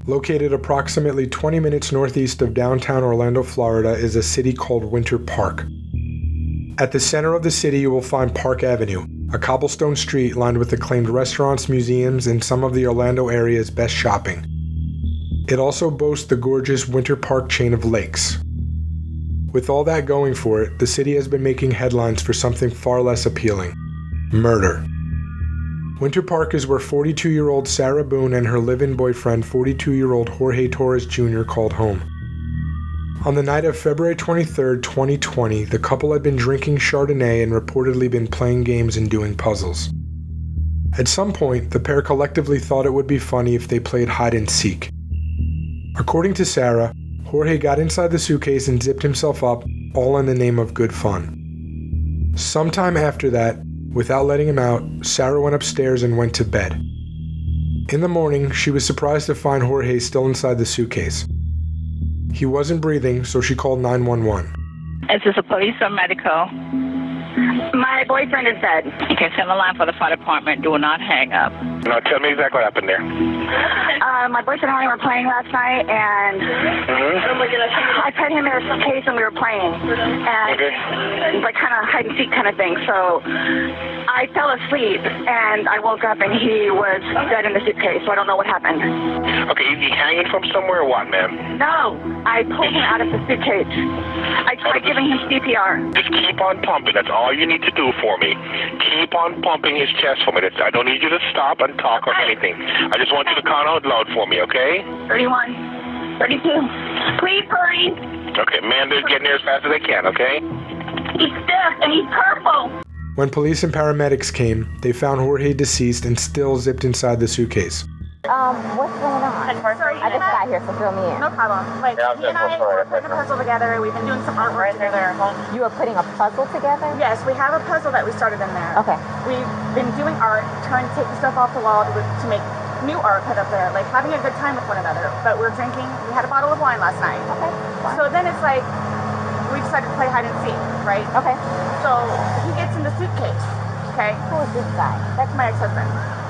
Located approximately 20 minutes northeast of downtown Orlando, Florida, is a city called Winter Park. At the center of the city, you will find Park Avenue, a cobblestone street lined with acclaimed restaurants, museums, and some of the Orlando area's best shopping. It also boasts the gorgeous Winter Park chain of lakes. With all that going for it, the city has been making headlines for something far less appealing: murder. Winter Park is where 42-year-old Sarah Boone and her live-in boyfriend, 42-year-old Jorge Torres Jr., called home. On the night of February 23, 2020, the couple had been drinking Chardonnay and reportedly been playing games and doing puzzles. At some point, the pair collectively thought it would be funny if they played hide and seek. According to Sarah, Jorge got inside the suitcase and zipped himself up, all in the name of good fun. Sometime after that, without letting him out, Sarah went upstairs and went to bed. In the morning, she was surprised to find Jorge still inside the suitcase. He wasn't breathing, so she called 911. Is this a police or medical? My boyfriend is dead. Okay, send a line for the fire department. Do not hang up. No, tell me exactly what happened there. My boyfriend and I were playing last night, and I put him in a suitcase and we were playing, and like kind of hide and seek kind of thing. So I fell asleep and I woke up and he was dead in the suitcase. So I don't know what happened. Okay, is he hanging from somewhere or what, ma'am? No, I pulled him out of the suitcase. I tried giving him CPR. Just keep on pumping. That's all you need to do for me. Keep on pumping his chest for me. I don't need you to stop and talk or anything. I just want you to count out loud for me, okay? 31, 32. Please hurry. Okay, man, they're getting there as fast as they can, okay? He's stiff and he's purple. When police and paramedics came, they found Jorge deceased and still zipped inside the suitcase. What's going on? I just got here, so fill me in. No problem. Like, he and I were putting a puzzle together. We've been doing some artwork together. You are putting a puzzle together? Yes, we have a puzzle that we started in there. Okay. We've been doing art, trying to take the stuff off the wall to make new art put up there, like having a good time with one another. But we're drinking. We had a bottle of wine last night. Okay. Fine. So then it's like, we decided to play hide and seek, right? Okay. So he gets in the suitcase, okay? Who is this guy? That's my ex-husband,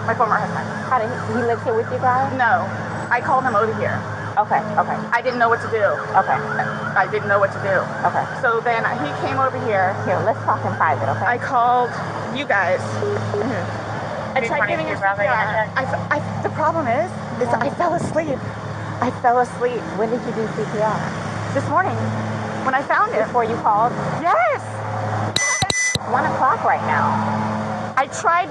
my former husband. How did he live here with you guys? No, I called him over here. Okay, okay. I didn't know what to do. Okay. I didn't know what to do. Okay. So then he came over here. Here, let's talk in private, okay? I called you guys. I tried giving him CPR. The problem is I fell asleep. I fell asleep. When did you do CPR? This morning, when I found him. Before you called? Yes! It's 1 o'clock right now. I tried.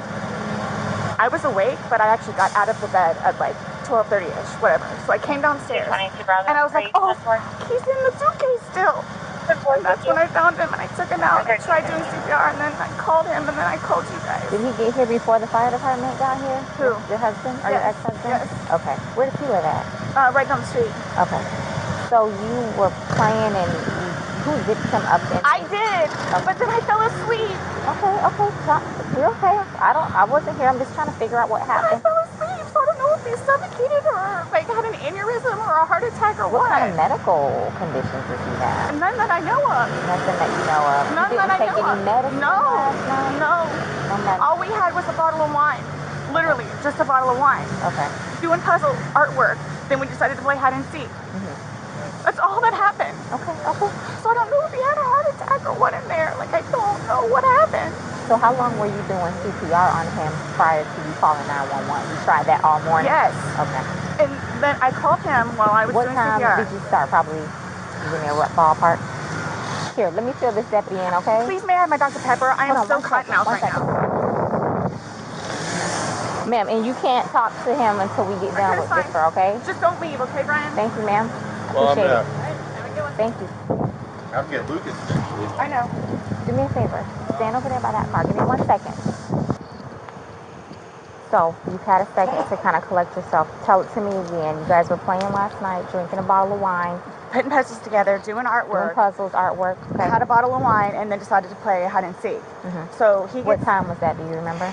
I was awake, but I actually got out of the bed at like 12:30ish, whatever. So I came downstairs, and I was like, oh, he's in the suitcase still. And that's when I found him, and I took him out, and I tried doing CPR, and then I called him, and then I called you guys. Did he get here before the fire department got here? Who? Your husband? Or your ex-husband? Yes. Okay. Where does he live at? Right down the street. Okay. So you were playing, and who zipped him up in? I did, but then I fell asleep. Okay. You're okay. I wasn't here. I'm just trying to figure out what happened. I fell asleep, so I don't know if he suffocated or like had an aneurysm or a heart attack or what. What kind of medical conditions does he have? None that I know of. Nothing that you know of. None You that I didn't take know any of. medicine No. last night? No. medicine. All we had was a bottle of wine. Literally, just a bottle of wine. Okay. Doing puzzle artwork. Then we decided to play hide and seek. That's all that happened. Okay. So I don't know if he had a heart attack or what in there. Like, I don't know what happened. So how long were you doing CPR on him prior to you calling 911? You tried that all morning? Yes. Okay. And then I called him while I was what doing time CPR. did you start? Probably, give me a rough ballpark. Here, let me fill this deputy in, okay? Please, may I have my Dr. Pepper? I am so cotton mouth right now. Ma'am, and you can't talk to him until we get done with this, okay? Just don't leave, okay, Brian? Thank you, ma'am. Well, Appreciate it. Thank you. I'll get Lucas. I know. Do me a favor. Stand over there by that car. Give me 1 second. So, you've had a second to kind of collect yourself. Tell it to me again. You guys were playing last night, drinking a bottle of wine. Putting puzzles together, doing artwork. Doing puzzles, artwork. Okay. I had a bottle of wine and then decided to play hide and seek. So he What time was that? Do you remember?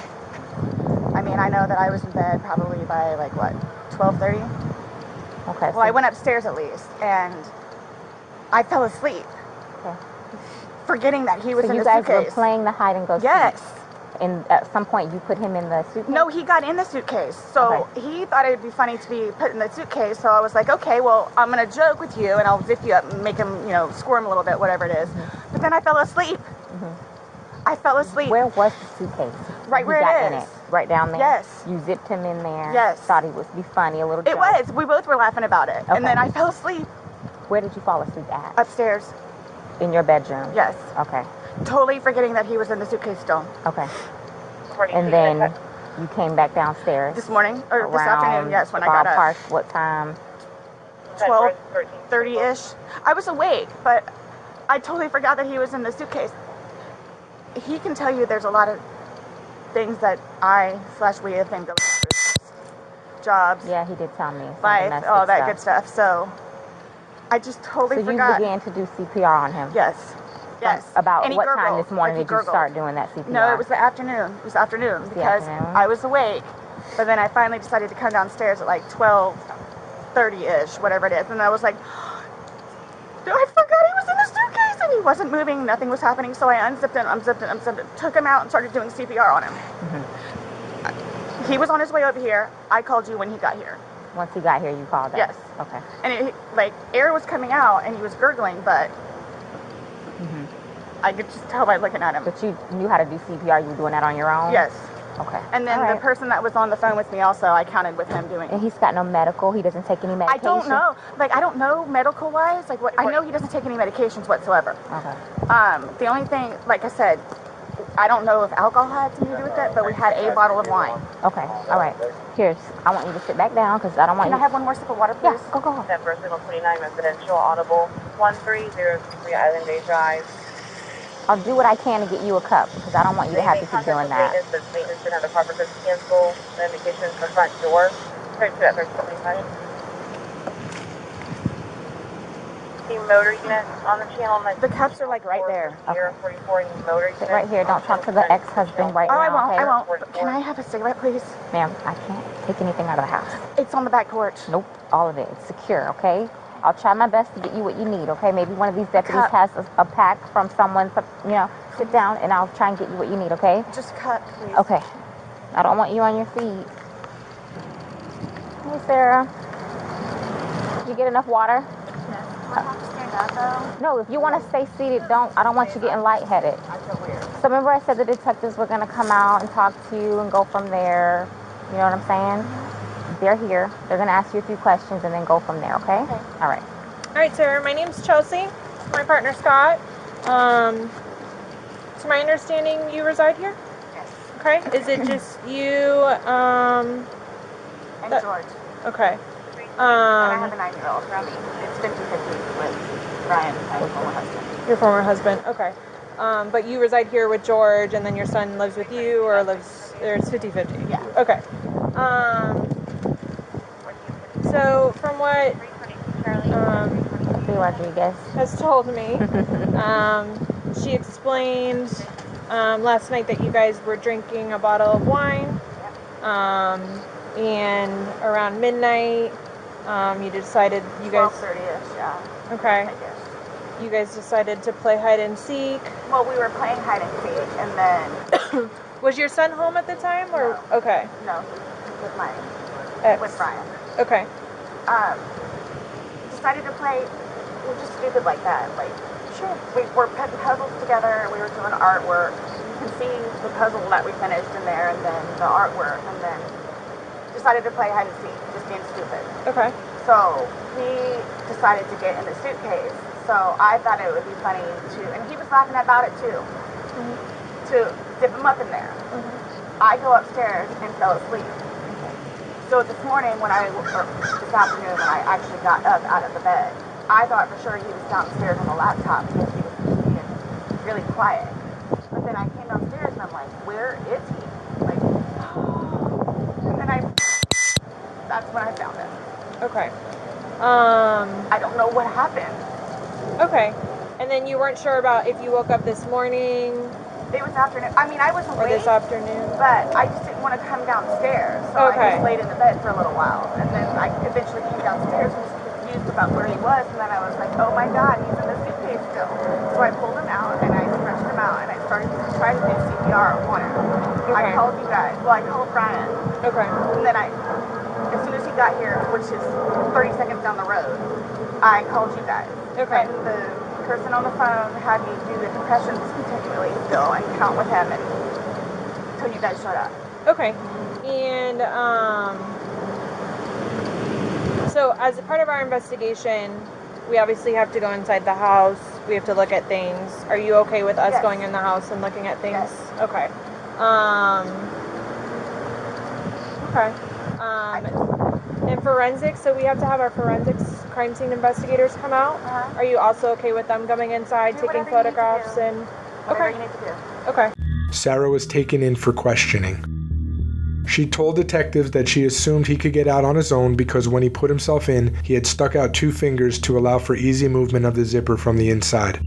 I mean, I know that I was in bed probably by like, what, 12:30? Okay. Well, I went upstairs at least, and I fell asleep. Okay. Forgetting that he was So in you the guys suitcase. were playing the hide and go seek? Yes. And at some point, you put him in the suitcase? No, he got in the suitcase. So he thought it would be funny to be put in the suitcase. So I was like, okay, well, I'm going to joke with you and I'll zip you up and make him, squirm a little bit, whatever it is. Mm-hmm. But then I fell asleep. Mm-hmm. I fell asleep. Where was the suitcase? Right where it is. Right down there? Yes. You zipped him in there? Yes. Thought he would be funny, a little joke. It was. We both were laughing about it. Okay. And then I fell asleep. Where did you fall asleep at? Upstairs. In your bedroom? Yes. Okay. Totally forgetting that he was in the suitcase still. Okay. And then you came back downstairs? This morning? Or this afternoon, yes, when I got up. Park, what time? 12:30-ish. I was awake, but I totally forgot that he was in the suitcase. He can tell you there's a lot of things that we have been going through. Jobs. Yeah, he did tell me. Life, all that good stuff. So I just totally forgot. So you began to do CPR on him? Yes. Yes. About what time this morning did you start doing that CPR? No, it was the afternoon. It was afternoon because I was awake, but then I finally decided to come downstairs at like 12:30-ish, whatever it is, and I was like, I forgot he was in the suitcase, and he wasn't moving. Nothing was happening, so I unzipped it, took him out, and started doing CPR on him. Mm-hmm. He was on his way over here. I called you when he got here. Once he got here, you called us? Yes. Okay. And air was coming out, and he was gurgling, but I could just tell by looking at him. But you knew how to do CPR. You were doing that on your own? Yes. Okay. And then the person that was on the phone with me also, I counted with him doing it. And he's got no medical? He doesn't take any medication? I don't know. I don't know medical-wise. I know he doesn't take any medications whatsoever. Okay. The only thing, like I said, I don't know if alcohol had something to do with it, but we had a bottle of wine. Okay. All right. I want you to sit back down because I don't want Can I have one more sip of water, please? Yeah, go. Denver, Signal 29, residential, audible, 1303 Island Bay Drive. I'll do what I can to get you a cup because I don't want you to have to keep doing that. Maintenance didn't have the proper to cancel the indication for front door. Turn to that 1325. The motor unit on the channel. The cups are right there. Okay. 44 in the motor unit. Sit right here. Don't talk to the ex-husband right now. I won't. But can I have a cigarette, please? Ma'am, I can't take anything out of the house. It's on the back porch. Nope. All of it. It's secure, okay? I'll try my best to get you what you need, okay? Maybe one of these deputies has a pack from someone, sit down and I'll try and get you what you need, okay? Just cut, please. Okay. I don't want you on your feet. Hey, Sarah. Did you get enough water? Yes. Do I have to stand up, though? No, if you want to stay seated, I don't want you getting lightheaded. I feel weird. So remember I said the detectives were going to come out and talk to you and go from there. You know what I'm saying? They're here. They're going to ask you a few questions and then go from there, okay? Okay. All right. All right, sir. My name's Chelsea. My partner, Scott. To my understanding, you reside here? Yes. Okay. Is it just you, And George. Okay. And I have a 9-year-old. It's 50-50 with Brian, my former husband. Your former husband. Okay. But you reside here with George, and then your son lives with you, or it's 50-50? Yeah. Okay. So from what Rodriguez has told me, she explained last night that you guys were drinking a bottle of wine, and around midnight, you decided you guys... 12:30-ish, yeah. Okay. You guys decided to play hide and seek. Well, we were playing hide and seek, and then... Was your son home at the time, or... No. Okay. No, with my... Ex. With Brian. Okay. Decided to play... We're just stupid like that. Sure. We were putting puzzles together, we were doing artwork. You can see the puzzle that we finished in there, and then the artwork, and then decided to play hide and seek, just being stupid. Okay. So he decided to get in the suitcase. So I thought it would be funny to, and he was laughing about it too, to dip him up in there. I go upstairs and fell asleep. So this morning this afternoon when I actually got up out of the bed, I thought for sure he was downstairs on the laptop because he was being really quiet. But then I came downstairs and I'm like, where is he? And then that's when I found him. Okay. I don't know what happened. Okay. And then you weren't sure about if you woke up this morning? It was afternoon. I mean, I was awake. Or this afternoon? But I just didn't want to come downstairs. So I just laid in the bed for a little while. And then I eventually came downstairs and was confused about where he was. And then I was like, oh my God, he's in the suitcase still. So I pulled him out and I stretched him out, and I started to try to do CPR on him. I called you guys. Well, I called Brian. Okay. And then as soon as he got here, which is 30 seconds down the road, I called you guys. Okay. And the person on the phone had me do the compressions continually still and count with him until you guys showed up. Okay. And so as a part of our investigation, we obviously have to go inside the house. We have to look at things. Are you okay with us going in the house and looking at things? Yes. Okay. And forensics, so we have to have our forensics crime scene investigators come out. Are you also okay with them coming inside, taking photographs and... Whatever you need to do. Okay. Sarah was taken in for questioning. She told detectives that she assumed he could get out on his own because when he put himself in, he had stuck out 2 fingers to allow for easy movement of the zipper from the inside.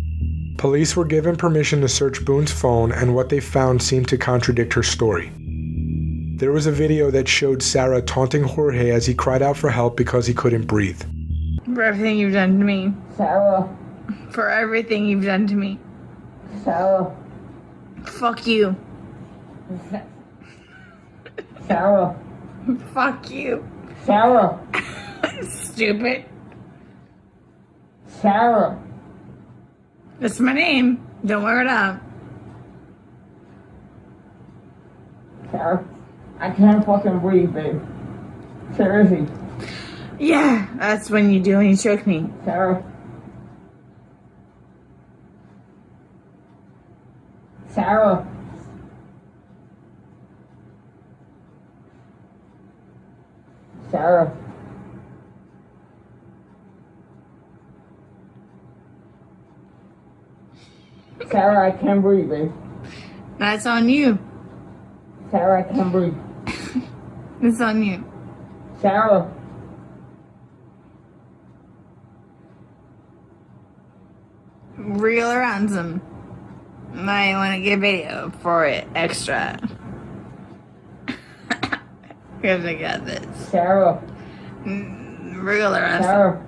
Police were given permission to search Boone's phone, and what they found seemed to contradict her story. There was a video that showed Sarah taunting Jorge as he cried out for help because he couldn't breathe. For everything you've done to me. Sarah. For everything you've done to me. Sarah. Fuck you. Sarah. Fuck you. Sarah. Stupid. Sarah. That's my name. Don't wear it up. Sarah. I can't fucking breathe, babe. Seriously. Yeah, that's when you do when you choke me. Sarah. Sarah. Sarah. Sarah, I can't breathe, babe. That's on you. Sarah, I can't breathe. It's on you. Sarah. Real or ransom. I want to get video for it extra. Because I got this. Sarah. Real or ransom. Sarah.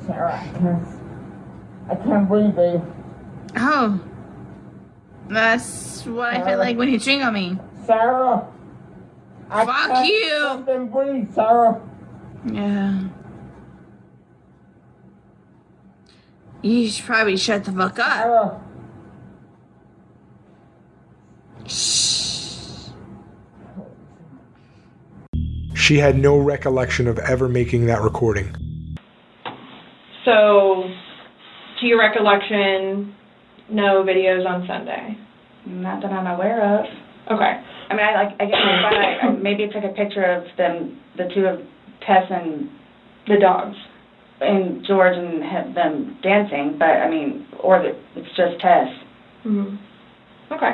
Sarah, I can't breathe, babe. Oh. That's what I feel like when you chewing on me. Sarah. Fuck you. I can't breathe, Sarah. Yeah. You should probably shut the fuck up. Sarah. Shh. She had no recollection of ever making that recording. So, to your recollection, no videos on Sunday? Not that I'm aware of. Okay. I mean, I get my phone, I maybe took a picture of them, the two of Tess and The dogs. and George and them dancing, but I mean, it's just Tess. Mm-hmm. Okay.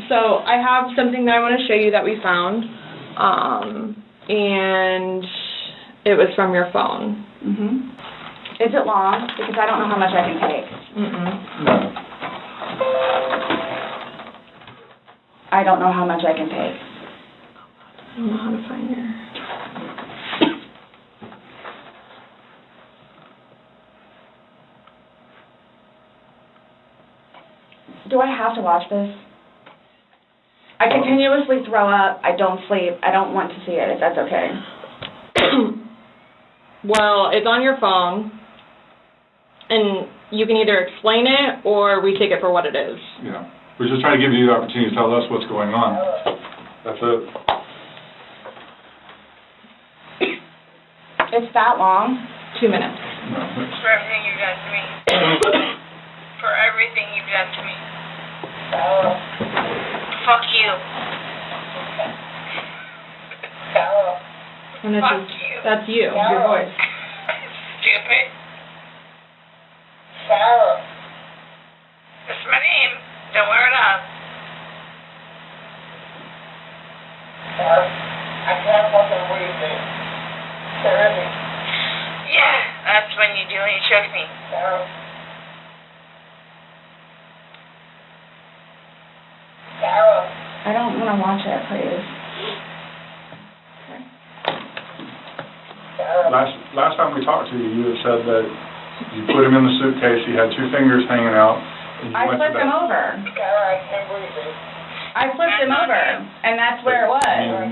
So I have something that I want to show you that we found, and it was from your phone. Mm-hmm. Is it long? Because I don't know how much I can take. Mm-mm. I don't know how much I can take. I don't know how to find your... Do I have to watch this? I continuously throw up. I don't sleep. I don't want to see it, if that's okay. Well, it's on your phone, and you can either explain it or we take it for what it is. Yeah. We're just trying to give you the opportunity to tell us what's going on. That's it. It's that long? 2 minutes. No, it's- For everything you've done to me. For everything you've done to me. Fuck you. And it's Fuck just, you. that's you, your voice. Stupid. Sarah. That's my name. Don't wear it up. Sarah. I can't fucking breathe, babe. Seriously. Yeah, that's when you do when you choke me. Sarah. Sarah. I don't want to watch it, please. Sarah. Last time we talked to you, you had said that you put him in the suitcase, he had 2 fingers hanging out. And you I went flipped to him that. over. I flipped him over, and that's where it was. And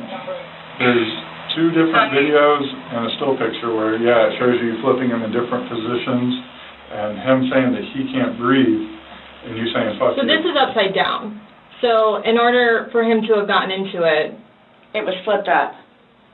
there's 2 different videos and a still picture where, yeah, it shows you flipping him in different positions and him saying that he can't breathe and you saying fuck you. So this is upside down. So in order for him to have gotten into it, it was flipped up.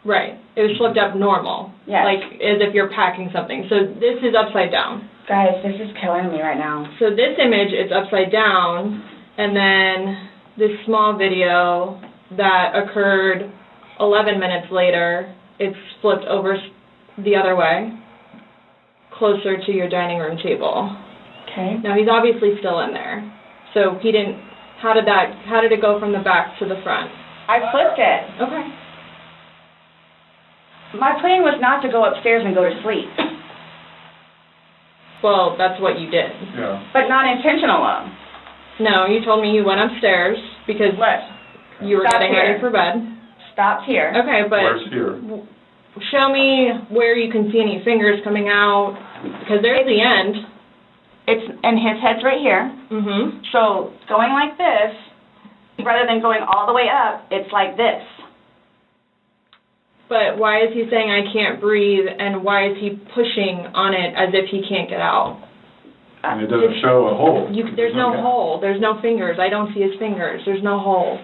Right. It was flipped up normal. Yes. Like as if you're packing something. So this is upside down. Guys, this is killing me right now. So this image is upside down, and then this small video that occurred 11 minutes later, it's flipped over the other way, closer to your dining room table. Okay. Now he's obviously still in there. So he didn't, how did it go from the back to the front? I flipped it. Okay. My plan was not to go upstairs and go to sleep. Well, that's what you did. Yeah. But not intentional though. No, you told me you went upstairs because you were Stop getting here. ready for bed. Stopped here. Okay, but Where's here? show me where you can see any fingers coming out, because there's the end. And his head's right here. Mm-hmm. So going like this, rather than going all the way up, it's like this. But why is he saying I can't breathe, and why is he pushing on it as if he can't get out? And it doesn't show a hole. There's no hole. There's no fingers. I don't see his fingers. There's no hole.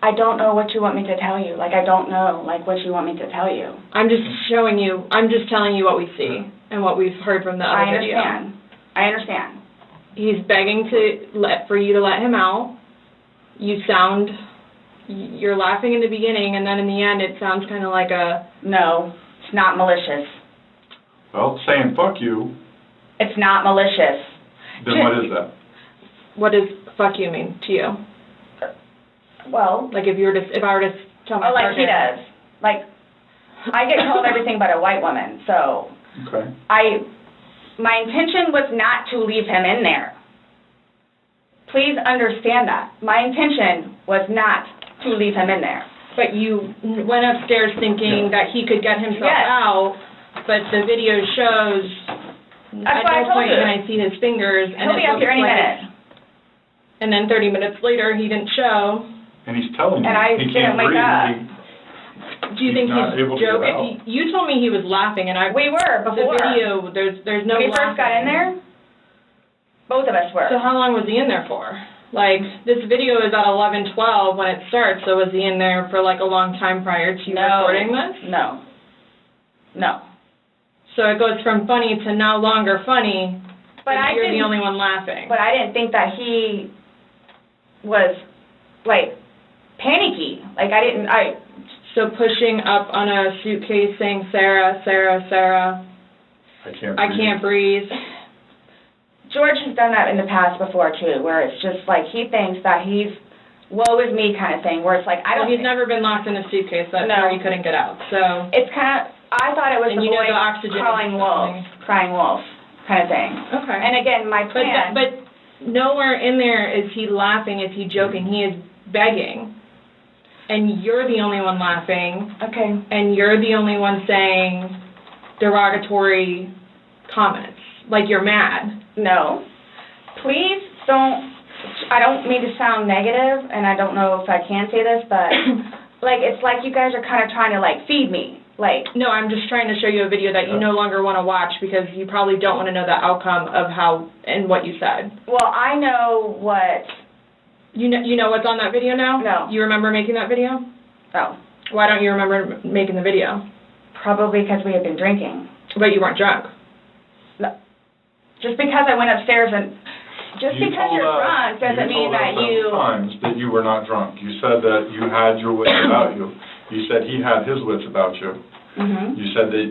I don't know what you want me to tell you. Like, I don't know, like, what you want me to tell you. I'm just telling you what we see and what we've heard from the other video. I understand. He's begging for you to let him out. You're laughing in the beginning, and then in the end it sounds kind of like a... No, it's not malicious. Well, saying fuck you. It's not malicious. Then what is that? What does fuck you mean to you? Well... Like if I were to tell my like partner... he does. Like, I get called everything but a white woman, so... Okay. My intention was not to leave him in there. Please understand that. My intention was not to leave him in there. But you went upstairs thinking that he could get himself out, but the video shows at no point can I see his fingers. He'll be up here any minute. And then 30 minutes later, he didn't show. And he's telling you and I he didn't can't wake breathe. Do you think he's joking? You told me he was laughing, and we were before. The video, there's no when we laughing. first got in there, both of us were. So how long was he in there for? Like, this video is at 11:12 when it starts, so was he in there for like a long time prior to you recording this? No. So it goes from funny to no longer funny, but you're the only one laughing. But I didn't think that he was, like, panicky. Like, So pushing up on a suitcase saying, Sarah, Sarah, Sarah, I can't breathe. George has done that in the past before, too, where it's just like he thinks that he's woe is me kind of thing, where it's like, he's never been locked in a suitcase. That's where he couldn't get out. So it's kind of, I thought it was the boy crying wolf kind of thing. Okay. And again, my plan. But nowhere in there is he laughing, is he joking. He is begging. And you're the only one laughing. Okay. And you're the only one saying derogatory comments. Like you're mad. No. Please don't, I don't mean to sound negative, and I don't know if I can say this, but like it's like you guys are kind of trying to like feed me. Like, no, I'm just trying to show you a video that you no longer want to watch because you probably don't want to know the outcome of how and what you said. Well, I know what... You know what's on that video now? No. You remember making that video? No. Why don't you remember making the video? Probably because we had been drinking. But you weren't drunk. No. Just because I went upstairs and... Just because you're drunk doesn't mean that you... times that you were not drunk. You said that you had your wits about you. You said he had his wits about you. Mm-hmm. You said that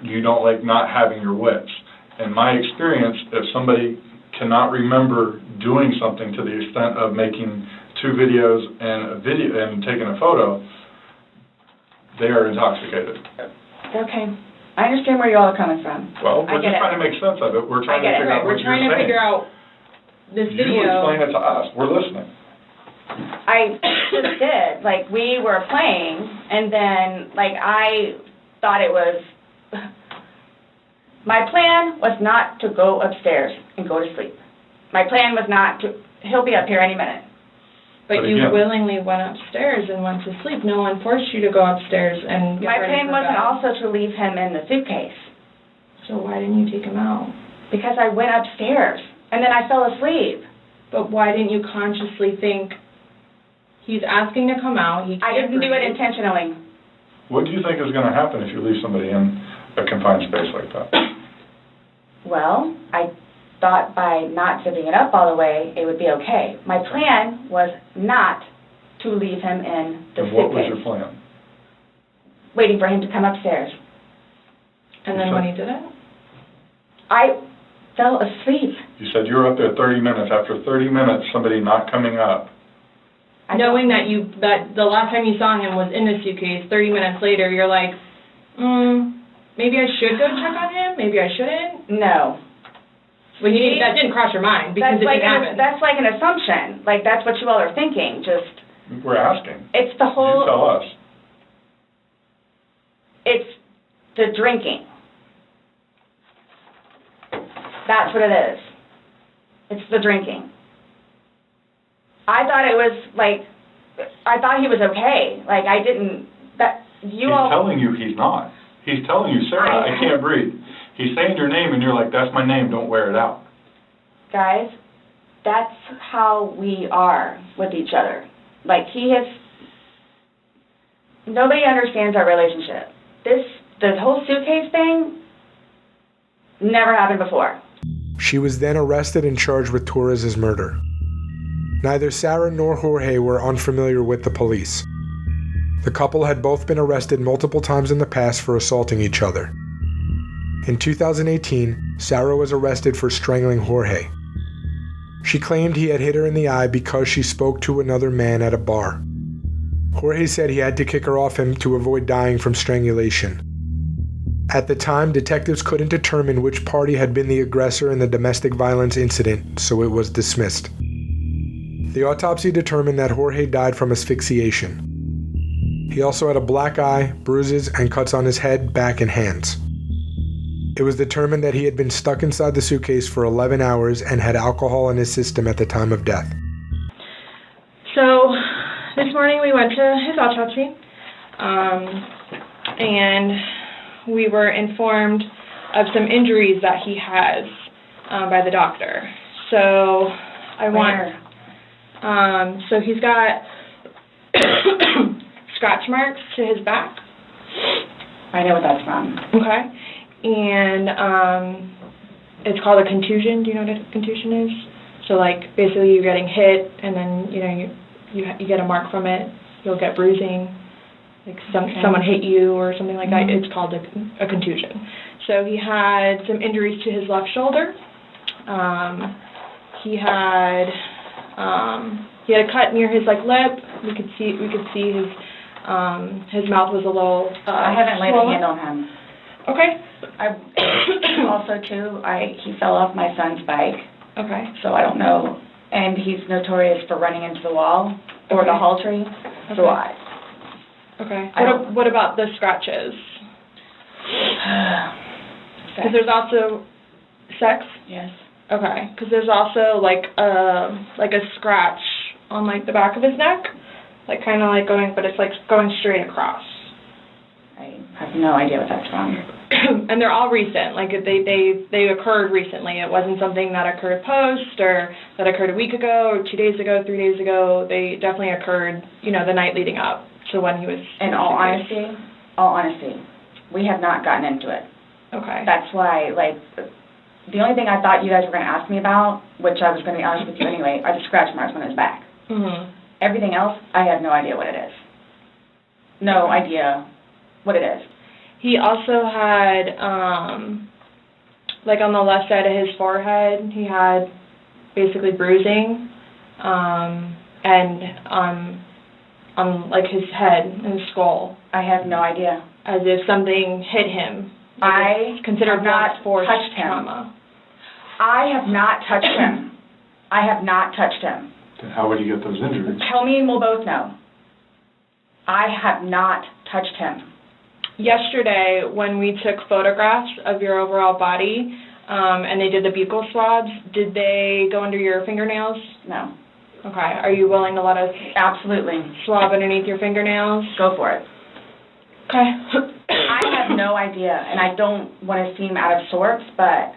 you don't like not having your wits. In my experience, if somebody cannot remember doing something to the extent of making 2 videos and taking a photo, they are intoxicated. Okay. I understand where you all are coming from. Well, we're just trying to make sense of it. We're trying to figure out what you're saying. We're trying to figure out this video. You explain it to us. We're listening. I just did. Like, we were playing, and then, like, I thought it was My plan was not to go upstairs and go to sleep. My plan was not to, he'll be up here any minute. But you willingly went upstairs and went to sleep. No one forced you to go upstairs and get My ready plan for wasn't bed. also to leave him in the suitcase. So why didn't you take him out? Because I went upstairs, and then I fell asleep. But why didn't you consciously think, he's asking to come out, he can't I didn't do it breathe. intentionally. What do you think is going to happen if you leave somebody in a confined space like that? Well, I thought by not zipping it up all the way, it would be okay. My plan was not to leave him in the And suitcase. what was your plan? Waiting for him to come upstairs. And then when he did it? I fell asleep. You said you were up there 30 minutes. After 30 minutes, somebody not coming up. Knowing that the last time you saw him was in the suitcase, 30 minutes later, you're like, maybe I should go check on him, maybe I shouldn't? No. Well, that didn't cross your mind because it didn't happen. That's like an assumption. Like, that's what you all are thinking. Just, We're asking. it's the whole... You tell us. It's the drinking. That's what it is. It's the drinking. I thought it was, like, I thought he was okay. Like, I didn't, He's telling you he's not. He's telling you, Sarah, I can't breathe. He's saying your name, and you're like, that's my name, don't wear it out. Guys, that's how we are with each other. Like, nobody understands our relationship. The whole suitcase thing never happened before. She was then arrested and charged with Torres' murder. Neither Sarah nor Jorge were unfamiliar with the police. The couple had both been arrested multiple times in the past for assaulting each other. In 2018, Sarah was arrested for strangling Jorge. She claimed he had hit her in the eye because she spoke to another man at a bar. Jorge said he had to kick her off him to avoid dying from strangulation. At the time, detectives couldn't determine which party had been the aggressor in the domestic violence incident, so it was dismissed. The autopsy determined that Jorge died from asphyxiation. He also had a black eye, bruises, and cuts on his head, back, and hands. It was determined that he had been stuck inside the suitcase for 11 hours and had alcohol in his system at the time of death. So, this morning we went to his autopsy, and we were informed of some injuries that he has by the doctor. So, so he's got scratch marks to his back. I know what that's from. Okay. And it's called a contusion. Do you know what a contusion is? So, like, basically you're getting hit, and then, you get a mark from it. You'll get bruising. Like someone hit you or something like that. It's called a contusion. So he had some injuries to his left shoulder. He had a cut near his lip. We could see his mouth was a little. I haven't laid a hand on him. Okay. Also too, he fell off my son's bike. Okay. So I don't know, and he's notorious for running into the wall or the hall tree. Okay. So Okay. What about the scratches? Because there's also sex. Yes. Okay. Because there's also like a scratch on the back of his neck, kind of going, but it's going straight across. I have no idea what that's from. And they're all recent. They occurred recently. It wasn't something that occurred post or that occurred a week ago or 2 days ago, 3 days ago. They definitely occurred, the night leading up to when he was. In all honesty, we have not gotten into it. Okay. That's why, the only thing I thought you guys were going to ask me about, which I was going to be honest with you anyway, are the scratch marks on his back. Mm-hmm. Everything else, I have no idea what it is. No idea what it is. He also had, on the left side of his forehead, he had basically bruising, and on his head and his skull. I have no idea. As if something hit him. I considered have not touched him. Trauma. I have not touched him. I have not touched him. Then how would he get those injuries? Tell me and we'll both know. I have not touched him. yesterday when we took photographs of your overall body, and they did the buccal swabs, did they go under your fingernails? No. Okay. Are you willing to let us Absolutely. swab underneath your fingernails? Go for it. Okay. I have no idea, and I don't want to seem out of sorts, but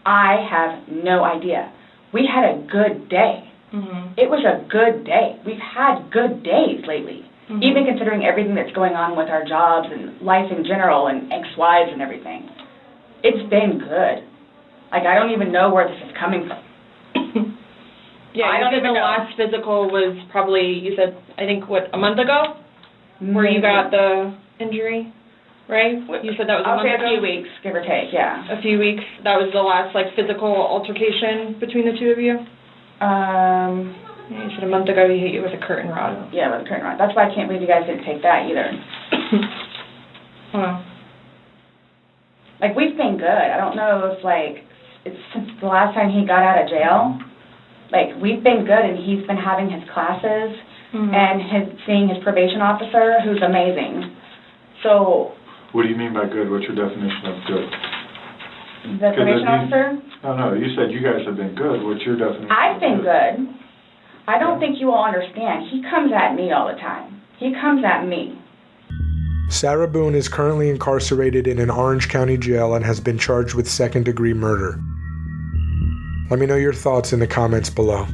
I have no idea. We had a good day. Mm-hmm. It was a good day. We've had good days lately, even considering everything that's going on with our jobs and life in general and ex-wives and everything. It's been good. Like, I don't even know where this is coming from. Yeah, I don't even the know. last physical was probably, you said, I think, what, a month ago? Where you got the injury, right? You said that was a month ago? A few weeks, give or take, yeah. A few weeks. That was the last, like, physical altercation between the two of you? Yeah, you said a month ago he hit you with a curtain rod. Yeah, with a curtain rod. That's why I can't believe you guys didn't take that either. Wow. Like, we've been good. I don't know if, like, it's since the last time he got out of jail. Like, we've been good, and he's been having his classes and seeing his probation officer, who's amazing. So... What do you mean by good? What's your definition of good? The probation officer? No, you said you guys have been good. What's your definition? I've been good. I don't think you all understand. He comes at me all the time. He comes at me. Sarah Boone is currently incarcerated in an Orange County jail and has been charged with second-degree murder. Let me know your thoughts in the comments below.